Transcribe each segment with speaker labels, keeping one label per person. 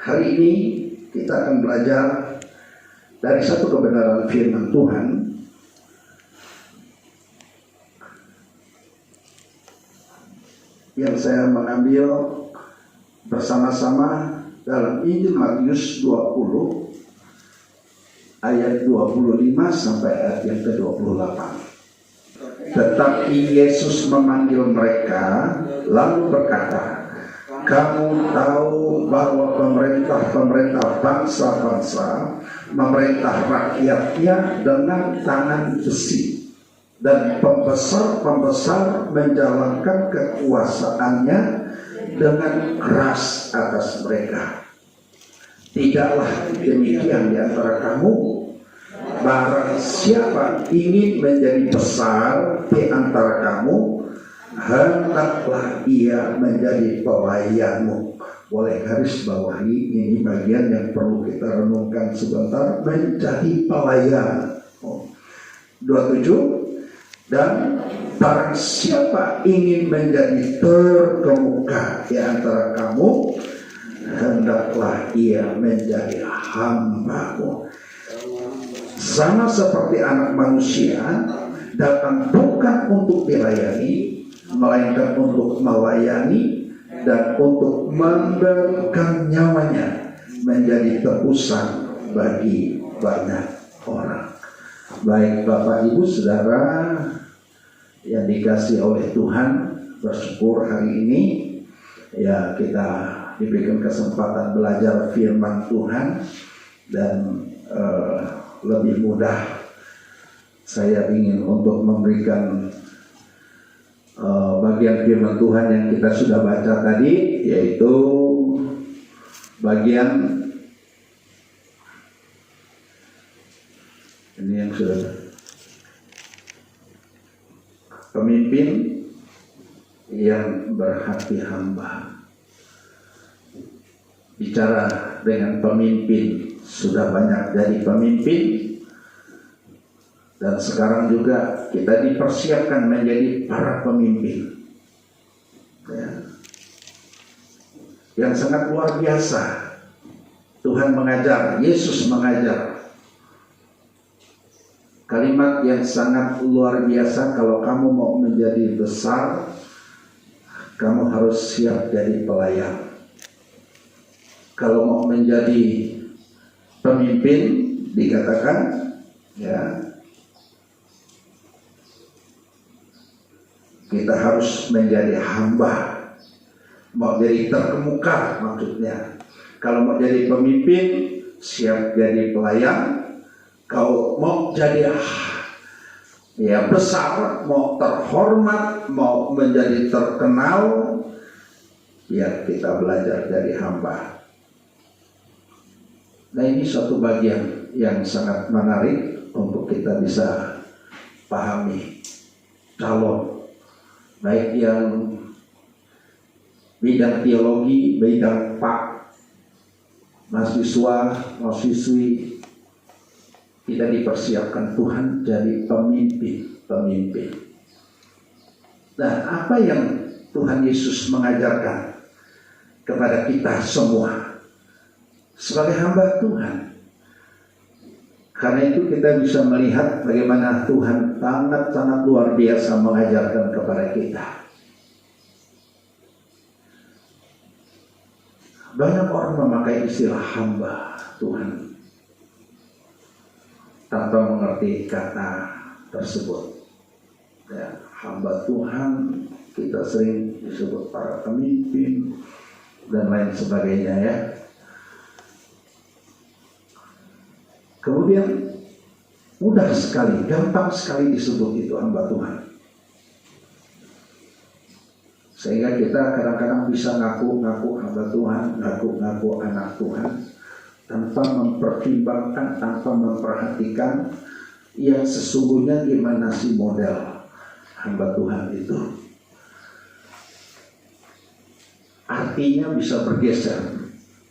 Speaker 1: Hari ini kita akan belajar dari satu kebenaran firman Tuhan yang saya mengambil bersama-sama dalam Injil Matius 20 ayat 25 sampai ayat yang ke-28. Tetapi Yesus memanggil mereka lalu berkata, "Kamu tahu bahwa pemerintah bangsa-bangsa memerintah rakyatnya dengan tangan besi, dan pembesar-pembesar menjalankan kekuasaannya dengan keras atas mereka. Tidaklah demikian di antara kamu. Barang siapa ingin menjadi besar di antara kamu, hendaklah ia menjadi pelayanmu." Boleh garis bawahi, ini bagian yang perlu kita renungkan sebentar. Menjadi pelayan. 27. Dan barang siapa ingin menjadi terkemuka di antara kamu, hendaklah ia menjadi hambamu. Sama seperti anak manusia datang bukan untuk dilayani, melainkan untuk melayani dan untuk memberikan nyawanya menjadi tebusan bagi banyak orang. Baik Bapak Ibu Saudara yang dikasihi oleh Tuhan, bersyukur hari ini ya kita diberikan kesempatan belajar firman Tuhan, dan lebih mudah saya ingin untuk memberikan bagian firman Tuhan yang kita sudah baca tadi, yaitu bagian ini yang sudah pemimpin yang berhati hamba. Bicara dengan pemimpin, sudah banyak jadi pemimpin, dan sekarang juga kita dipersiapkan menjadi para pemimpin ya, yang sangat luar biasa. Tuhan mengajar, Yesus mengajar kalimat yang sangat luar biasa. Kalau kamu mau menjadi besar, kamu harus siap jadi pelayan. Kalau mau menjadi pemimpin, dikatakan ya, kita harus menjadi hamba. Mau jadi terkemuka maksudnya. Kalau mau jadi pemimpin, siap jadi pelayan. Kalau mau jadi ya besar, mau terhormat, mau menjadi terkenal, ya kita belajar jadi hamba. Nah, ini suatu bagian yang sangat menarik untuk kita bisa pahami. Kalau baik yang bidang teologi, bidang mahasiswa, mahasiswi, kita dipersiapkan Tuhan jadi pemimpin. Dan apa yang Tuhan Yesus mengajarkan kepada kita semua sebagai hamba Tuhan? Karena itu kita bisa melihat bagaimana Tuhan sangat-sangat luar biasa mengajarkan kepada kita. Banyak orang memakai istilah hamba Tuhan tanpa mengerti kata tersebut. Ya, hamba Tuhan, kita sering disebut para pemimpin dan lain sebagainya ya. Kemudian mudah sekali, gampang sekali disebut itu hamba Tuhan. Sehingga kita kadang-kadang bisa ngaku-ngaku hamba Tuhan, ngaku-ngaku anak Tuhan, tanpa mempertimbangkan, tanpa memperhatikan yang sesungguhnya gimana sih model hamba Tuhan itu. Artinya bisa bergeser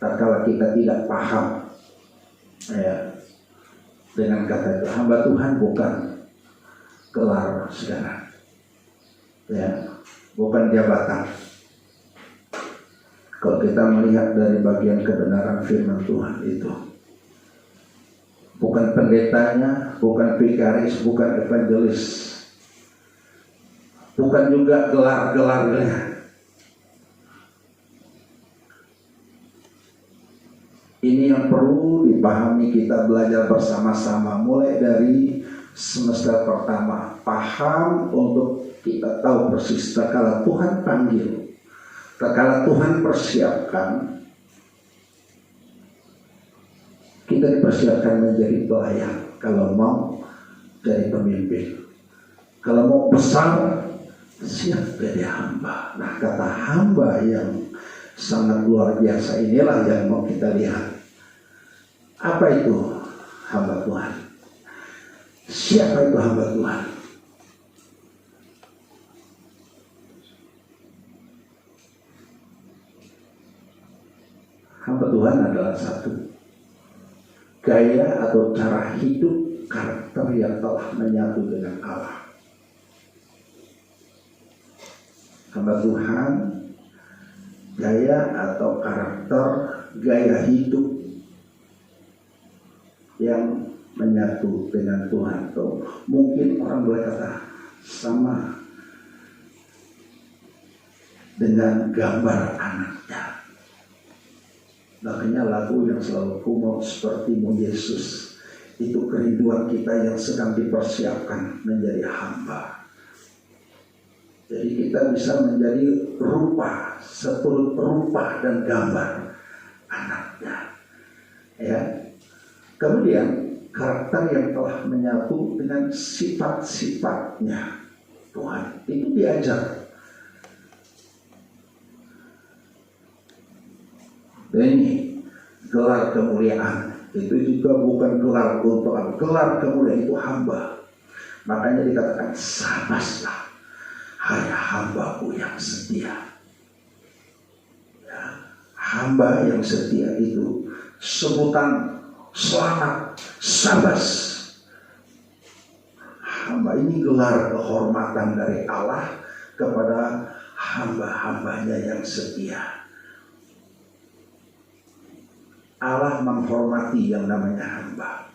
Speaker 1: tatkala kita tidak paham ya, dengan kata itu. Hamba Tuhan bukan gelar saudara ya, bukan jabatan. Kalau kita melihat dari bagian kebenaran firman Tuhan itu, bukan pendetanya, bukan vikaris, bukan evangelis, bukan juga gelar-gelarnya. Ini yang perlu dipahami, kita belajar bersama-sama mulai dari semester pertama. Paham untuk kita tahu persis kala Tuhan panggil, kala Tuhan persiapkan, kita dipersiapkan menjadi pelayan. Kalau mau jadi pemimpin, kalau mau besar, siap jadi hamba. Nah, kata hamba yang sangat luar biasa inilah yang mau kita lihat. Apa itu hamba Tuhan? Siapa itu hamba Tuhan? Hamba Tuhan adalah satu gaya atau cara hidup, karakter yang telah menyatu dengan Allah. Hamba Tuhan, gaya atau karakter, gaya hidup yang menyatu dengan Tuhan. Tuh, mungkin orang boleh kata sama dengan gambar anaknya. Makanya lagu yang selalu ku mau sepertimu Yesus, itu kerinduan kita yang sedang dipersiapkan menjadi hamba. Jadi kita bisa menjadi rupa, seturut rupa dan gambar anaknya. Ya. Kemudian karakter yang telah menyatu dengan sifat-sifatnya Tuhan, itu diajar. Dan ini gelar kemuliaan itu juga bukan gelar untuk apa? Gelar kemuliaan itu hamba. Makanya dikatakan sabaslah hai hambaku yang setia. Ya, hamba yang setia itu sebutan selamat, sabas. Hamba ini gelar kehormatan dari Allah kepada hamba-hambanya yang setia. Allah menghormati yang namanya hamba.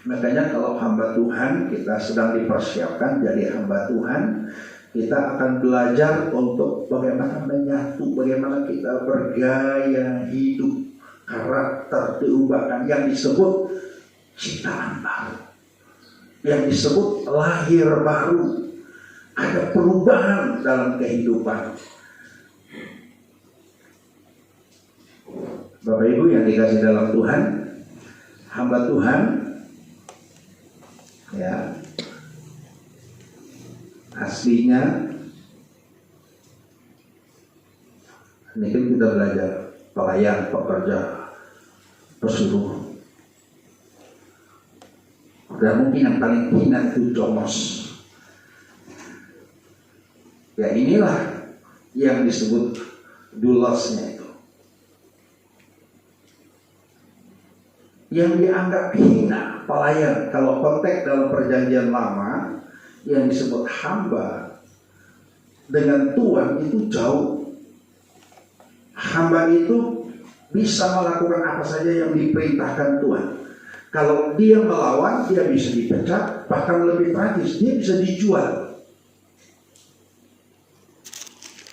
Speaker 1: Makanya kalau hamba Tuhan, kita sedang dipersiapkan jadi hamba Tuhan, kita akan belajar untuk bagaimana menyatu, bagaimana kita bergaya hidup, karakter diubahkan, yang disebut ciptaan baru, yang disebut lahir baru. Ada perubahan dalam kehidupan. Bapak Ibu yang dikasih dalam Tuhan, hamba Tuhan, ya, aslinya ini kan kita belajar pelayan, pekerja, pesuruh. Dan mungkin yang paling hina itu jomos. Ya, inilah yang disebut dulosnya itu. Yang dianggap hina pelayan, kalau konteks dalam perjanjian lama, yang disebut hamba dengan tuan itu jauh. Hamba itu bisa melakukan apa saja yang diperintahkan Tuhan. Kalau dia melawan, dia bisa dipecat, bahkan lebih tragis, dia bisa dijual.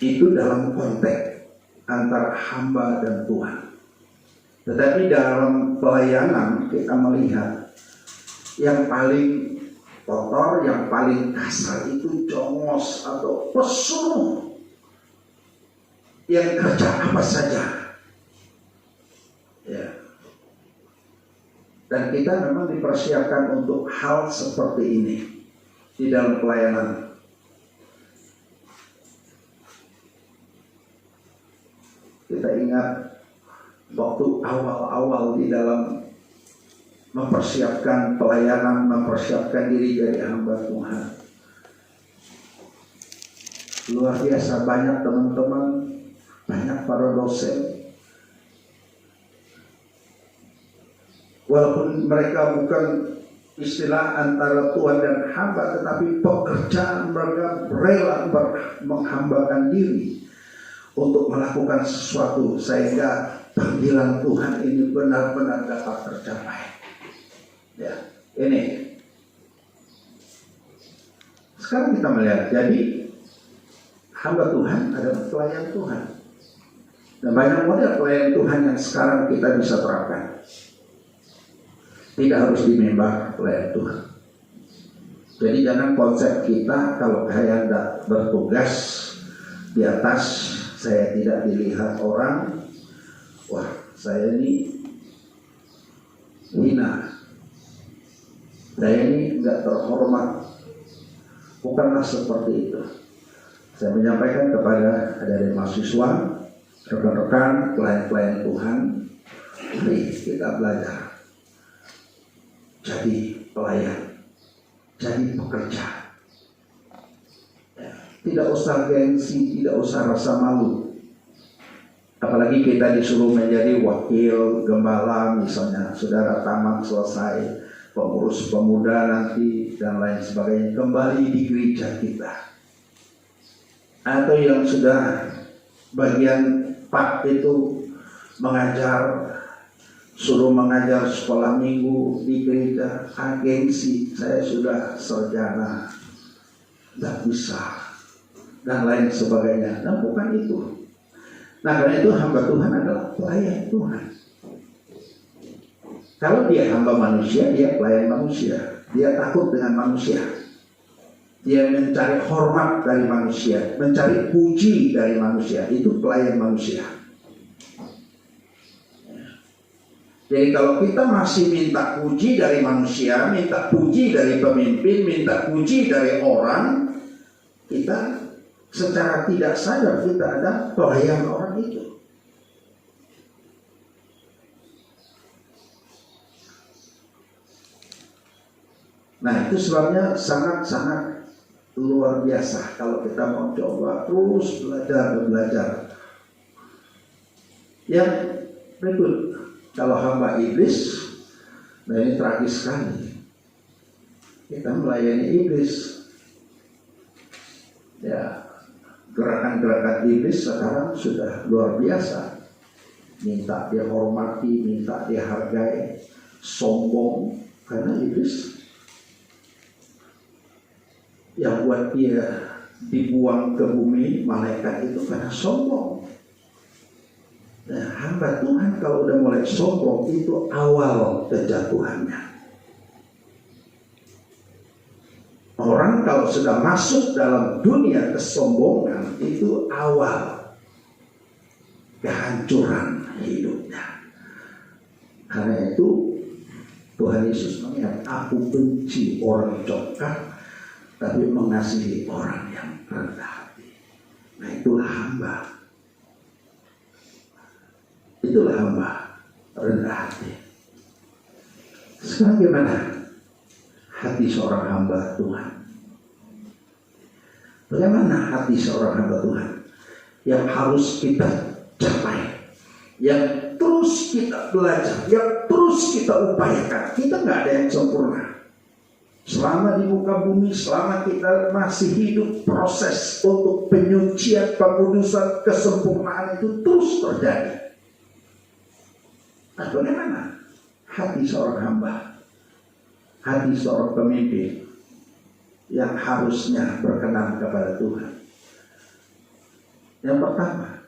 Speaker 1: Itu dalam konteks antara hamba dan Tuhan. Tetapi dalam pelayanan kita melihat yang paling kotor, yang paling kasar itu jongos atau pesuruh yang kerja apa saja. Ya. Dan kita memang dipersiapkan untuk hal seperti ini di dalam pelayanan. Kita ingat waktu awal-awal di dalam mempersiapkan pelayanan, mempersiapkan diri jadi hamba Tuhan. Luar biasa banyak teman-teman, banyak para dosen. Walaupun mereka bukan istilah antara Tuhan dan hamba, tetapi pekerjaan mereka rela menghambakan diri untuk melakukan sesuatu sehingga panggilan Tuhan ini benar-benar dapat tercapai. Ya, ini. Sekarang kita melihat, jadi hamba Tuhan adalah pelayan Tuhan. Dan banyak model pelayan Tuhan yang sekarang kita bisa terapkan. Tidak harus di mimbar pelayan Tuhan. Jadi jangan konsep kita kalau saya hendak bertugas di atas, saya tidak dilihat orang, wah saya ini hina, saya ini tidak terhormat. Bukanlah seperti itu. Saya menyampaikan kepada adik-adik mahasiswa, rekan-rekan, pelayan-pelayan Tuhan, mari kita belajar jadi pelayan, jadi pekerja. Tidak usah gengsi, tidak usah rasa malu. Apalagi kita disuruh menjadi wakil gembala, misalnya saudara tamat selesai, pengurus pemuda nanti dan lain sebagainya, kembali di gereja kita. Atau yang sudah bagian Pak itu mengajar, suruh mengajar sekolah minggu di gereja, gengsi, saya sudah sarjana, tidak bisa, dan lain sebagainya. Nah bukan itu. Nah karena itu hamba Tuhan adalah pelayan Tuhan. Kalau dia hamba manusia, dia pelayan manusia. Dia takut dengan manusia. Dia mencari hormat dari manusia, mencari puji dari manusia. Itu pelayan manusia. Jadi kalau kita masih minta puji dari manusia, minta puji dari pemimpin, minta puji dari orang, kita secara tidak sadar kita ada pelayan orang itu. Nah itu sebabnya sangat-sangat luar biasa kalau kita mau coba terus belajar. Yang berikut, kalau hamba iblis, nah ini tragis sekali. Kita melayani iblis. Ya, gerakan-gerakan iblis sekarang sudah luar biasa. Minta dia hormati, minta dia hargai, sombong, karena iblis yang buat dia dibuang ke bumi malaikat itu karena sombong. Nah, hamba Tuhan kalau udah mulai sombong itu awal kejatuhannya. Orang kalau sudah masuk dalam dunia kesombongan itu awal kehancuran hidupnya. Karena itu Tuhan Yesus mengatakan, aku benci orang congkak, tapi mengasihi orang yang rendah hati. Nah itulah hamba. Itulah hamba rendah hati. Sekarang gimana hati seorang hamba Tuhan? Bagaimana hati seorang hamba Tuhan yang harus kita capai, yang terus kita belajar, yang terus kita upayakan? Kita nggak ada yang sempurna. Selama di muka bumi, selama kita masih hidup, proses untuk penyucian, pengudusan, kesempurnaan itu terus terjadi. Nah bagaimana hati seorang hamba, hati seorang pemimpin yang harusnya berkenan kepada Tuhan? Yang pertama,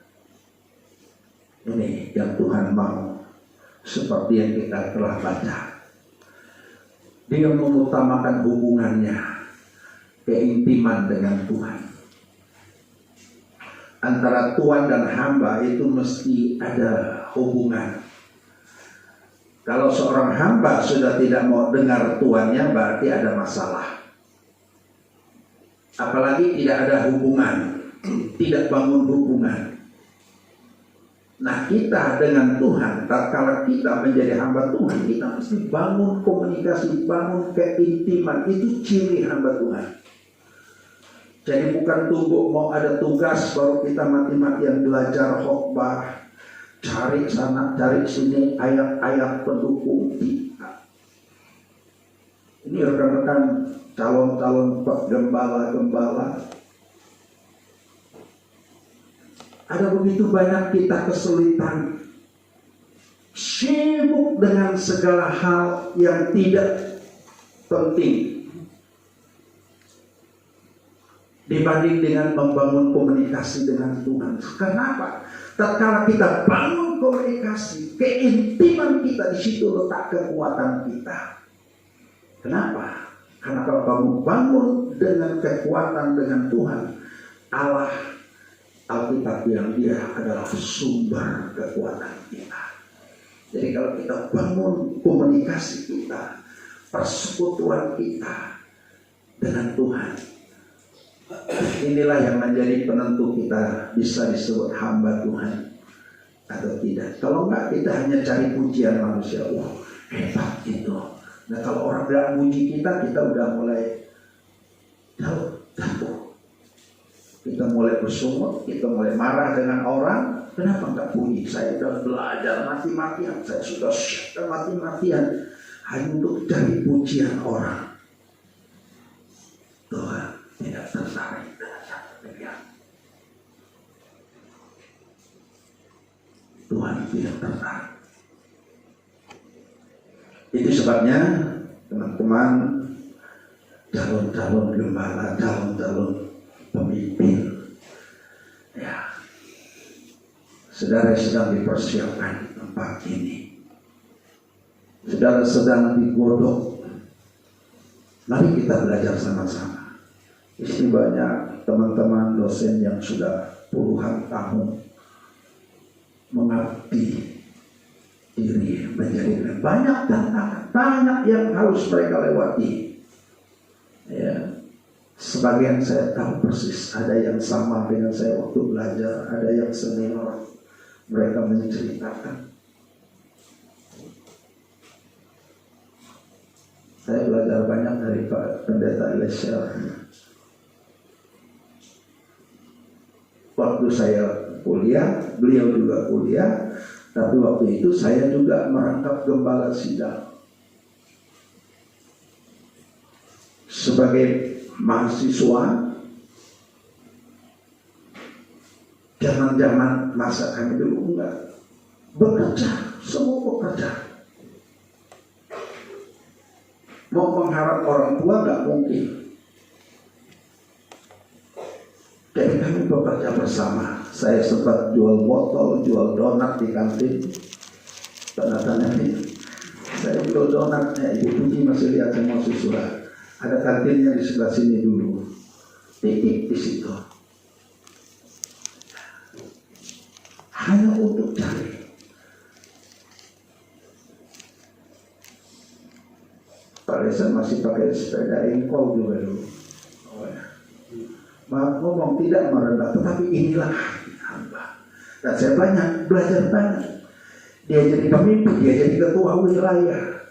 Speaker 1: ini yang Tuhan mau, seperti yang kita telah baca. Dia mengutamakan hubungannya, keintiman dengan Tuhan. Antara tuan dan hamba itu mesti ada hubungan. Kalau seorang hamba sudah tidak mau dengar tuannya, berarti ada masalah. Apalagi tidak ada hubungan, tidak bangun hubungan. Nah kita dengan Tuhan, tatkala kita menjadi hamba Tuhan, kita mesti bangun komunikasi, bangun keintiman. Itu ciri hamba Tuhan. Jadi bukan tunggu mau ada tugas baru kita mati-matian belajar khotbah, cari sana cari sini ayat-ayat pendukung. Ini rekan-rekan calon-calon gembala-gembala, Ada begitu banyak kita kesulitan, sibuk dengan segala hal yang tidak penting dibanding dengan membangun komunikasi dengan Tuhan. Kenapa? Tatkala kita bangun komunikasi, keintiman kita, di situ letak kekuatan kita. Kenapa? Karena kalau kamu bangun dengan kekuatan dengan Tuhan, Allah, Alkitab bilang dia adalah sumber kekuatan kita. Jadi kalau kita bangun komunikasi kita, persekutuan kita dengan Tuhan, inilah yang menjadi penentu kita bisa disebut hamba Tuhan atau tidak. Kalau enggak, kita hanya cari pujian manusia. Wah, hebat itu. Nah, kalau orang bilang muji kita udah mulai jatuh. Kita mulai bersungut, kita mulai marah dengan orang. Kenapa enggak puji? Saya sudah belajar mati-matian, saya sudah mati-matian hanya untuk cari pujian orang. Tuhan tidak tertarik dengan satu pilihan. Tuhan tidak tertarik. Itu sebabnya teman-teman, calon-calon gembala, calon-calon pemimpin, ya, saudara sedang dipersiapkan di tempat ini. Saudara sedang digodok. Mari kita belajar sama-sama. Di sini banyak teman-teman dosen yang sudah puluhan tahun mengabdi diri menjadi banyak tantangan, banyak yang harus mereka lewati. Ya, sebagian saya tahu persis, ada yang sama dengan saya waktu belajar, ada yang senior. Mereka menceritakan. Saya belajar banyak dari Pak Pendeta Eliezer. Waktu saya kuliah, beliau juga kuliah, tapi waktu itu saya juga merangkap gembala sidang. Sebagai mahasiswa, zaman-zaman masa kami dulu enggak bekerja, semua bekerja. Mau mengharap orang tua enggak mungkin. Jadi kami bekerja bersama. Saya sempat jual botol, jual donat di kantin. Tanda-tanda ini. Saya jual donatnya, Ibu Puji masih lihat semua susulan. Ada kantinnya di sebelah sini dulu. Titik di situ. Hanya untuk cari. Pak Lesa masih pakai sepeda engkol juga dulu. Oh ya. Maaf ngomong tidak merendah, tetapi inilah hamba. Dan saya belajar banyak. Dia jadi pemimpin, dia jadi ketua wilayah.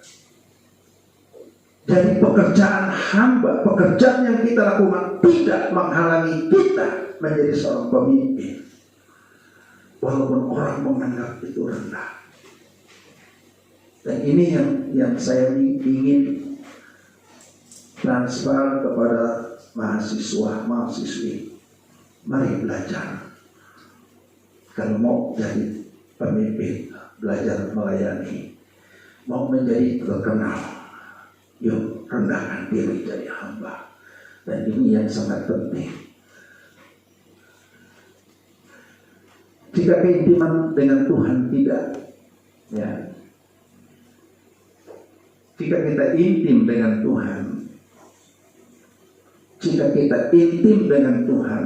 Speaker 1: Jadi pekerjaan hamba, pekerjaan yang kita lakukan tidak menghalangi kita menjadi seorang pemimpin. Walaupun orang menganggap itu rendah. Dan ini yang saya ingin transfer kepada mahasiswa-mahasiswi. Mari belajar. Kalau mau jadi pemimpin, belajar melayani. Mau menjadi terkenal, yuk rendahkan diri jadi hamba. Dan ini yang sangat penting. Jika keintiman dengan Tuhan tidak, ya, jika kita intim dengan Tuhan, jika kita intim dengan Tuhan,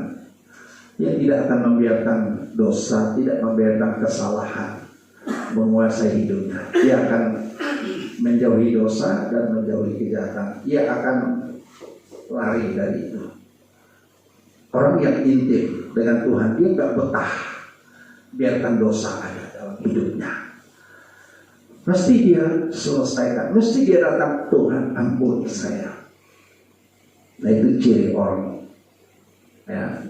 Speaker 1: dia tidak akan membiarkan dosa, tidak membiarkan kesalahan menguasai hidupnya. Dia akan menjauhi dosa dan menjauhi kejahatan. Dia akan lari dari itu. Orang yang intim dengan Tuhan, dia gak betah biarkan dosa ada dalam hidupnya. Mesti dia selesaikan, mesti dia datang, Tuhan ampuni saya. Nah itu ciri orang, ya.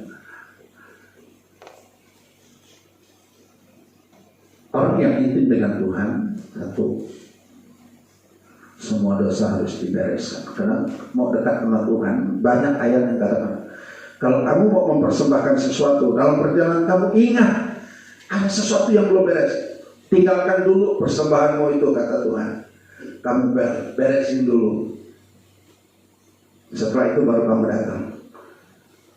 Speaker 1: Orang yang intim dengan Tuhan, satu, semua dosa harus dibereskan. Karena mau dekat sama Tuhan, banyak ayat yang katakan, Kalau kamu mau mempersembahkan sesuatu dalam perjalanan kamu, ingat ada sesuatu yang belum beres. Tinggalkan dulu persembahanmu itu, kata Tuhan. Kamu beresin dulu. Setelah itu baru kamu datang.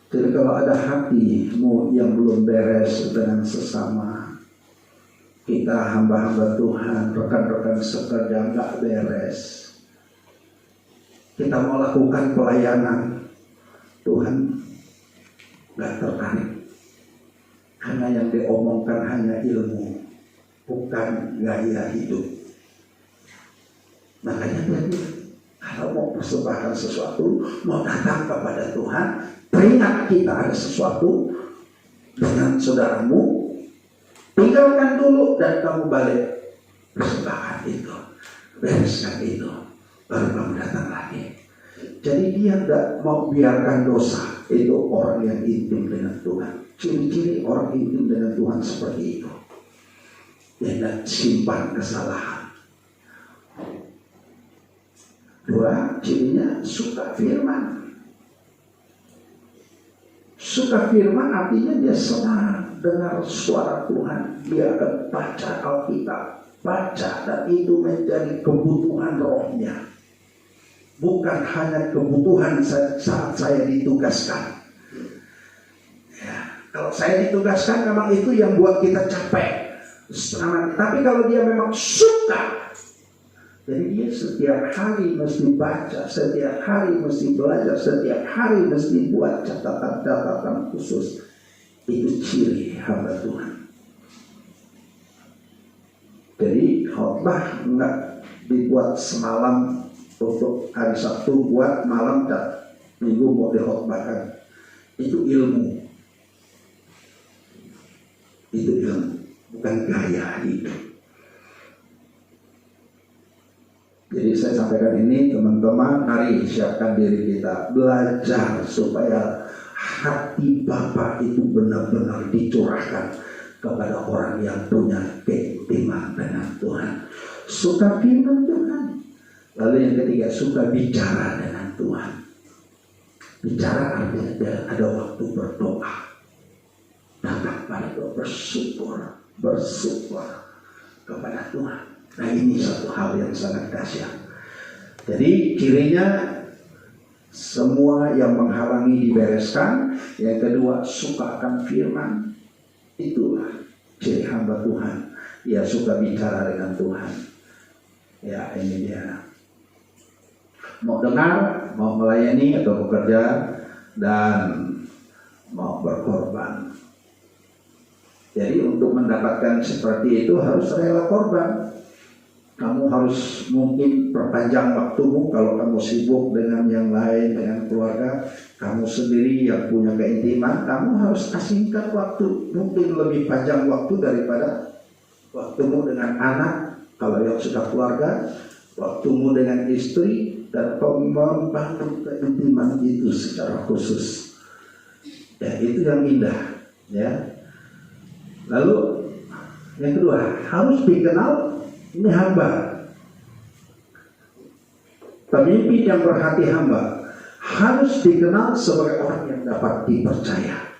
Speaker 1: Jadi kalau ada hatimu yang belum beres dengan sesama, kita hamba-hamba Tuhan, rekan-rekan sekerja nggak beres. Kita mau lakukan pelayanan, Tuhan nggak tertarik. Karena yang diomongkan hanya ilmu, bukan gaya hidup. Makanya dia kalau mau persembahkan sesuatu, mau datang kepada Tuhan, teringat kita ada sesuatu dengan saudaramu, tinggalkan dulu dan kamu balik persembahkan itu, bereskan itu, baru kamu datang lagi. Jadi dia tidak mau biarkan dosa. Itu orang yang intim dengan Tuhan. Ciri-ciri orang intim dengan Tuhan seperti itu. Dia tidak simpan kesalahan. Dua, cirinya suka firman. Suka firman artinya dia senang dengar suara Tuhan. Dia akan baca Alkitab, baca, dan itu menjadi kebutuhan rohnya. Bukan hanya kebutuhan saat saya ditugaskan. Ya, kalau saya ditugaskan memang itu yang buat kita capek. Tapi kalau dia memang suka, jadi dia setiap hari mesti baca, setiap hari mesti belajar, setiap hari mesti buat catatan-catatan khusus. Itu ciri hamba Tuhan. Jadi khotbah enggak dibuat semalam untuk hari Sabtu, buat malam dan Minggu mau dikhotbahkan. Itu ilmu. Itu ilmu, bukan gaya hidup. Jadi saya sampaikan ini, teman-teman, mari siapkan diri kita belajar supaya hati Bapa itu benar-benar dicurahkan kepada orang yang punya keintiman dengan Tuhan. Suka firman Tuhan. Lalu yang ketiga, suka bicara dengan Tuhan. Bicara artinya ada waktu berdoa. Datang pada doa, bersyukur kepada Tuhan. Nah, ini satu hal yang sangat dahsyat. Jadi cirinya semua yang menghalangi dibereskan. Yang kedua, suka akan firman. Itulah ciri hamba Tuhan. Ia suka bicara dengan Tuhan. Ya, ini dia. Mau dengar, mau melayani atau bekerja, dan mau berkorban. Jadi untuk mendapatkan seperti itu harus rela korban. Kamu harus mungkin perpanjang waktumu kalau kamu sibuk dengan yang lain, dengan keluarga. Kamu sendiri yang punya keintiman, kamu harus asingkan waktu. Mungkin lebih panjang waktu daripada waktumu dengan anak, kalau yang sudah keluarga, waktumu dengan istri, dan membangun keintiman itu secara khusus. Ya, itu yang indah. Ya. Lalu yang kedua, harus dikenal. Ini hamba. Pemimpin yang berhati hamba harus dikenal sebagai orang yang dapat dipercaya.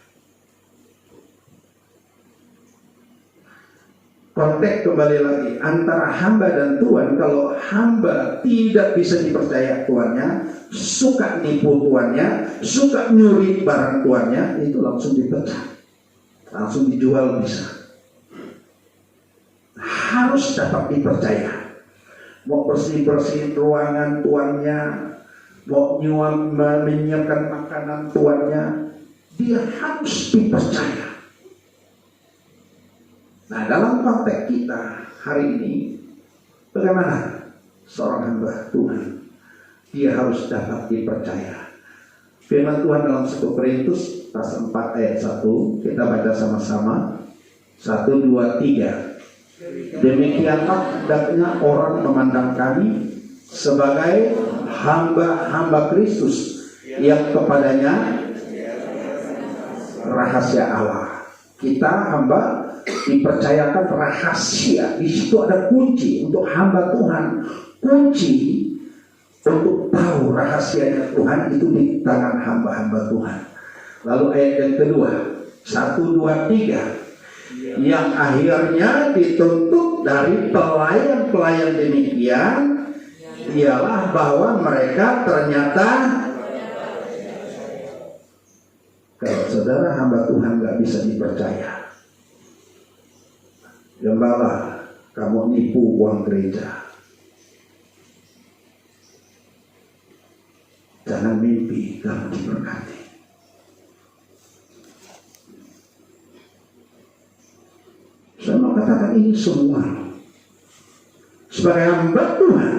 Speaker 1: Konteks kembali lagi antara hamba dan tuan. Kalau hamba tidak bisa dipercaya tuannya, suka nipu tuannya, suka nyuri barang tuannya, itu langsung dipecat, langsung dijual bisa. Harus dapat dipercaya. Mau bersih-bersih ruangan tuannya, mau menyiapkan makanan tuannya, dia harus dipercaya. Nah, dalam konteks kita hari ini, bagaimana seorang hamba Tuhan? Dia harus dapat dipercaya. Firman Tuhan dalam 1 Korintus pasal 4 ayat 1, kita baca sama-sama. 1, 2, 3. Demikianlah hendaknya orang memandang kami sebagai hamba-hamba Kristus yang kepadanya rahasia Allah. Kita hamba dipercayakan rahasia. Di situ ada kunci untuk hamba Tuhan. Kunci untuk tahu rahasianya Tuhan itu di tangan hamba-hamba Tuhan. Lalu ayat yang kedua, 1, 2, 3, yang akhirnya dituntut dari pelayan-pelayan demikian ialah bahwa mereka ternyata, kalau saudara hamba Tuhan gak bisa dipercaya, gembala, kamu nipu uang gereja, jangan mimpi kamu diberkati. Saya mau katakan ini semua sebagai hamba Tuhan.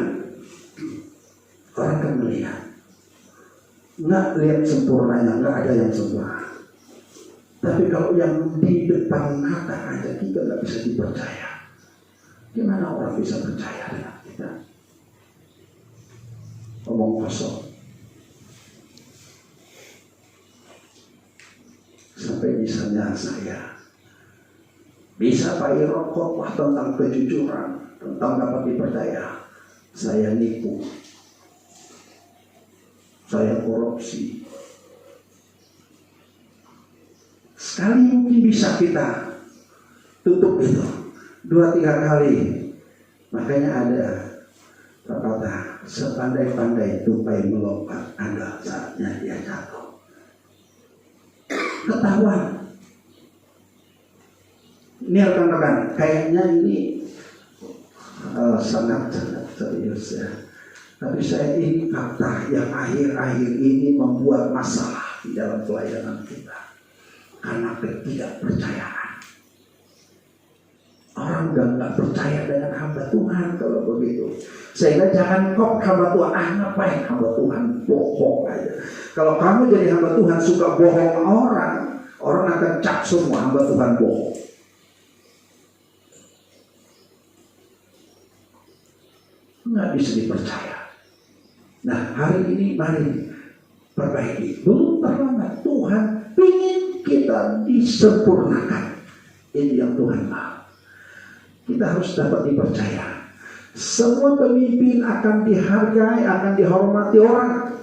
Speaker 1: Orang kan melihat, nggak lihat sempurnanya, nggak ada yang sempurna. Tapi kalau yang di depan mata aja kita nggak bisa dipercaya, gimana orang bisa percaya dengan kita? Omong kosong. Sampai misalnya saya bisa pakai rokok tentang kejujuran, tentang dapat dipercaya, saya nipu, saya korupsi. Sekali mungkin bisa kita tutup itu 2-3 kali. Makanya ada pepatah, sepandai-pandai tupai melompat, ada saatnya dia jatuh. Ketahuan. Ini rekan-rekan, kayaknya ini sangat serius ya. Tapi saya ini kata yang akhir-akhir ini membuat masalah di dalam pelayanan kita. Karena ketidakpercayaan. Orang udah gak percaya dengan hamba Tuhan kalau begitu. Sehingga jangan kok hamba Tuhan, ngapain hamba Tuhan, bohong aja. Kalau kamu jadi hamba Tuhan suka bohong orang akan cap semua hamba Tuhan bohong. Nggak bisa dipercaya. Nah, hari ini mari perbaiki. Belum terlambat. Tuhan ingin kita disempurnakan. Ini yang Tuhan mau. Kita harus dapat dipercaya. Semua pemimpin akan dihargai, akan dihormati orang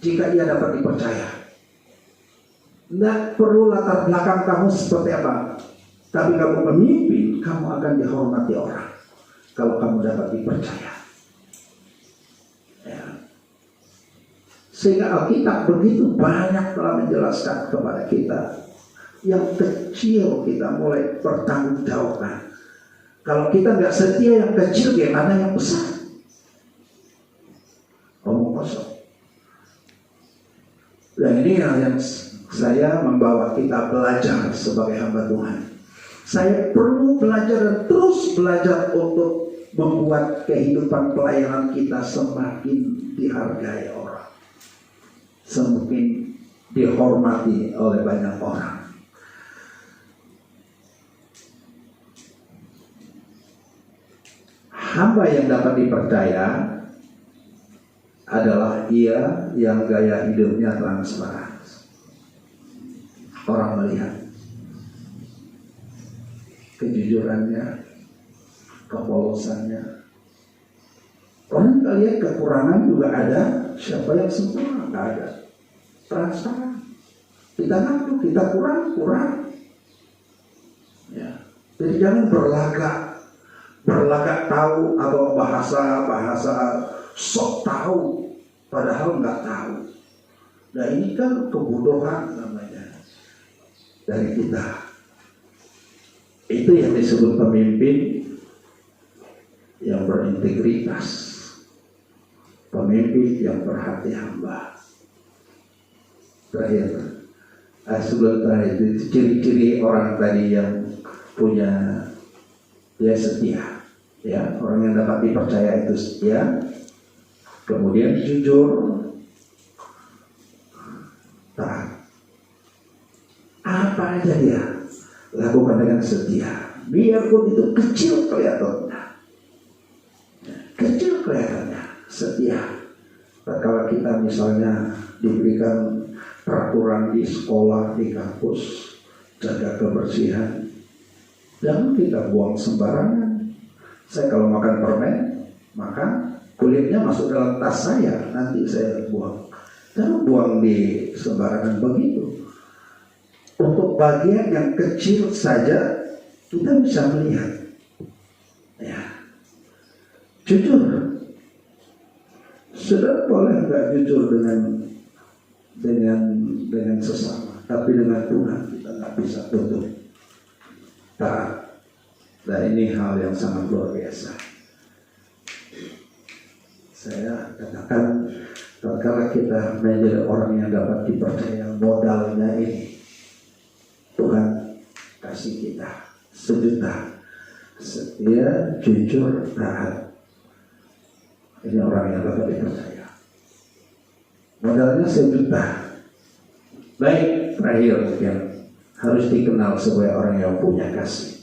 Speaker 1: jika ia dapat dipercaya. Nggak perlu latar belakang kamu seperti apa, tapi kamu pemimpin, kamu akan dihormati orang kalau kamu dapat dipercaya. Sehingga Alkitab begitu banyak telah menjelaskan kepada kita. Yang kecil kita mulai bertanggungjawabkan. Kalau kita nggak setia yang kecil, gimana yang besar? Omong kosong. Dan ini yang saya membawa kita belajar sebagai hamba Tuhan. Saya perlu belajar dan terus belajar untuk membuat kehidupan pelayanan kita semakin dihargai orang. Semakin dihormati oleh banyak orang. Hamba yang dapat dipercaya adalah ia yang gaya hidupnya transparan. Orang melihat kejujurannya, kepolosannya. Orang nggak lihat kekurangan juga ada. Siapa yang sempurna? Nggak ada. Transparan. Kita ngaku kita kurang. Ya. Jadi jangan berlagak tahu atau bahasa sok tahu, padahal nggak tahu. Nah ini kan kebodohan namanya dari kita. Itu yang disebut pemimpin yang berintegritas. Pemimpin yang berhati hamba. Terakhir, sebelum terakhir itu ciri-ciri orang tadi yang punya dia setia, ya, orang yang dapat dipercaya itu setia, kemudian jujur, taat. Apa aja dia lakukan dengan setia, biarpun itu kecil kelihatannya, setia. Kalau kita misalnya diberikan peraturan di sekolah, di kampus, jaga kebersihan, jangan kita buang sembarangan. Saya kalau makan permen, maka kulitnya masuk dalam tas saya, nanti saya buang. Jangan buang di sembarangan begitu. untuk bagian yang kecil saja kita bisa melihat. Ya, jujur, sudah boleh nggak jujur dengan sesama, tapi dengan Tuhan kita nggak bisa tutup. Dan ini hal yang sangat luar biasa. Saya katakan, kalau kita menjadi orang yang dapat dipercaya, modalnya ini Tuhan kasih kita 1 juta, setia, jujur, taat. Ini orang yang dapat dipercaya. Modalnya 1 juta. Baik, terakhir yang harus dikenal sebagai orang yang punya kasih.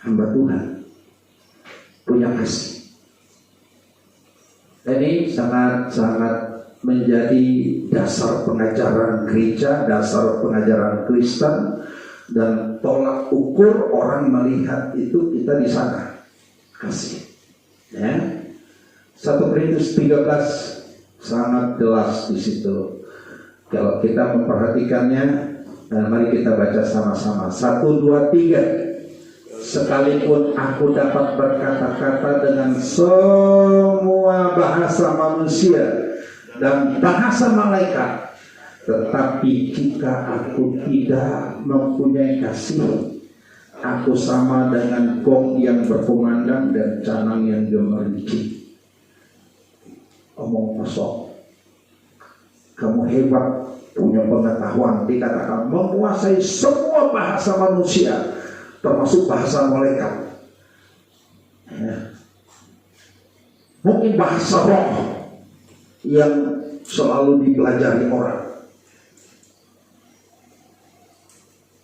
Speaker 1: Hamba Tuhan punya kasih. Ini sangat-sangat menjadi dasar pengajaran gereja, dasar pengajaran Kristen, dan tolak ukur orang melihat itu kita di sana. Kasih. Ya. 1 Korintus 13 sangat jelas di situ. Kalau kita memperhatikannya, mari kita baca sama-sama. 1, 2, 3. Sekalipun aku dapat berkata-kata dengan semua bahasa manusia dan bahasa malaikat, tetapi jika aku tidak mempunyai kasih, aku sama dengan gong yang berkumandang dan canang yang gemericik. Omong kosong. Kamu hebat, punya pengetahuan, dikatakan menguasai semua bahasa manusia, termasuk bahasa malaikat. Ya. Mungkin bahasa roh yang selalu dipelajari orang.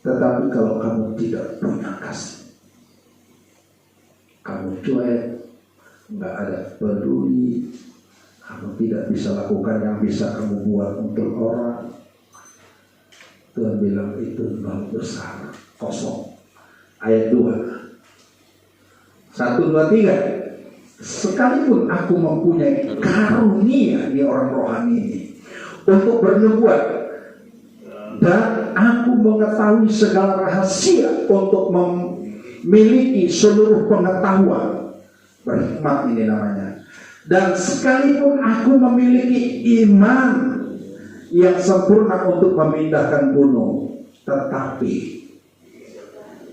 Speaker 1: Tetapi kalau kamu tidak punya kasih, kamu cuek, nggak ada peduli, kamu tidak bisa lakukan yang bisa kamu buat untuk orang, Tuhan bilang itu nol besar, kosong. Ayat 2, 1, 2, 3. Sekalipun aku mempunyai karunia, ini orang rohani ini, untuk bernubuat, dan aku mengetahui segala rahasia, untuk memiliki seluruh pengetahuan, berhikmat ini namanya. Dan sekalipun aku memiliki iman yang sempurna untuk memindahkan gunung, tetapi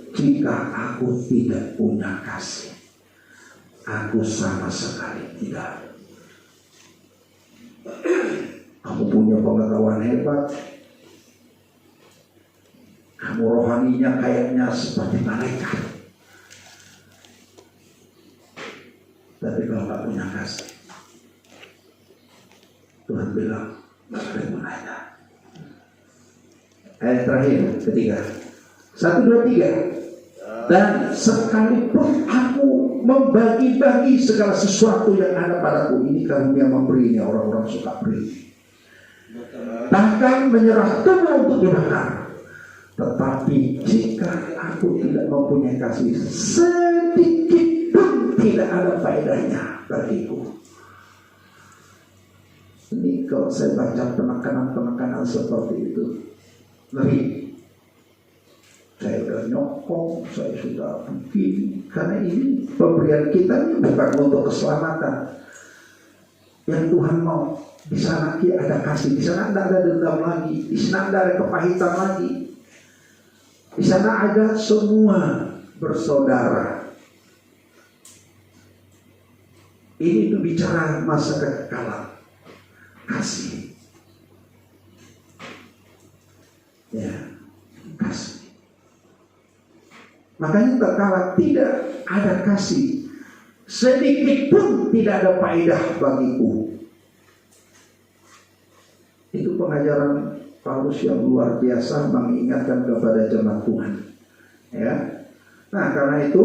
Speaker 1: jika aku tidak punya kasih, aku sama sekali tidak. Kamu punya pengetahuan hebat, kamu rohaninya kayaknya seperti malaikat, tapi kalau nggak punya kasih, Tuhan bilang nggak ada gunanya. Ayat terakhir, ketiga, 1, 2, 3. Dan sekalipun aku membagi-bagi segala sesuatu yang ada padaku, ini karunia memberi, ini orang-orang suka beri, bahkan menyerah tubuh untuk dibakar, tetapi jika aku tidak mempunyai kasih, sedikit pun tidak ada faedahnya bagiku. Ini kalau saya baca penekanan-penekanan seperti itu, ngeri. Saya sudah nyokong, saya sudah begini, karena ini pemberian kita ini bukan untuk keselamatan. Yang Tuhan mau, di sana ada kasih, di sana tidak ada dendam lagi, di sana tidak ada kepahitan lagi, di sana ada semua bersaudara. Ini itu bicara masa kekekalan, kasih, ya, kasih. Makanya terkala tidak ada kasih, sedikit pun tidak ada faedah bagiku. Itu pengajaran Paulus yang luar biasa mengingatkan kepada jemaat Tuhan. Ya, nah karena itu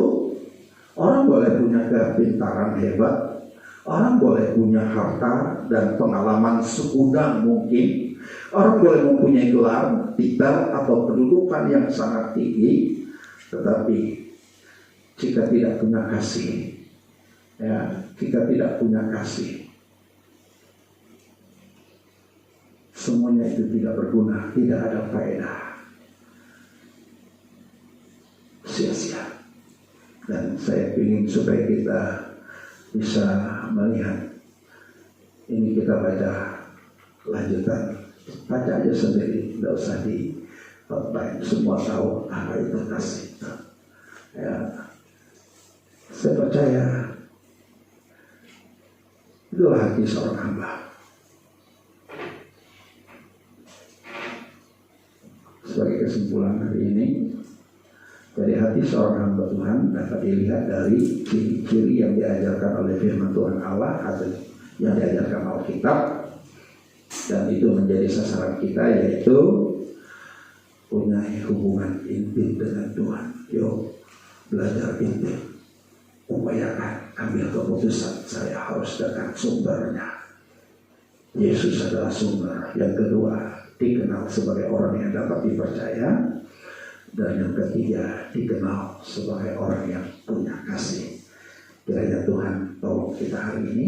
Speaker 1: orang boleh punya kepintaran hebat, orang boleh punya harta dan pengalaman segudang mungkin, orang boleh mempunyai gelar, titel atau kedudukan yang sangat tinggi. Tetapi jika tidak punya kasih, ya, jika tidak punya kasih, semuanya itu tidak berguna, tidak ada faedah. Dan saya ingin supaya kita bisa melihat. Ini kita baca lanjutan, baca aja sendiri, tidak usah dibaca. Semua tahu apa itu kasih. Ya, saya percaya itulah hati seorang hamba. Sebagai kesimpulan hari ini, dari hati seorang hamba Tuhan dapat dilihat dari ciri-ciri yang diajarkan oleh firman Tuhan Allah atau yang diajarkan Alkitab, dan itu menjadi sasaran kita, yaitu punya hubungan intim dengan Tuhan. Yuk belajar intim, upayakan ambil keputusan, saya harus dekat sumbernya. Yesus adalah sumber. Yang kedua, dikenal sebagai orang yang dapat dipercaya. Dan yang ketiga, dikenal sebagai orang yang punya kasih. Kiranya Tuhan tolong kita hari ini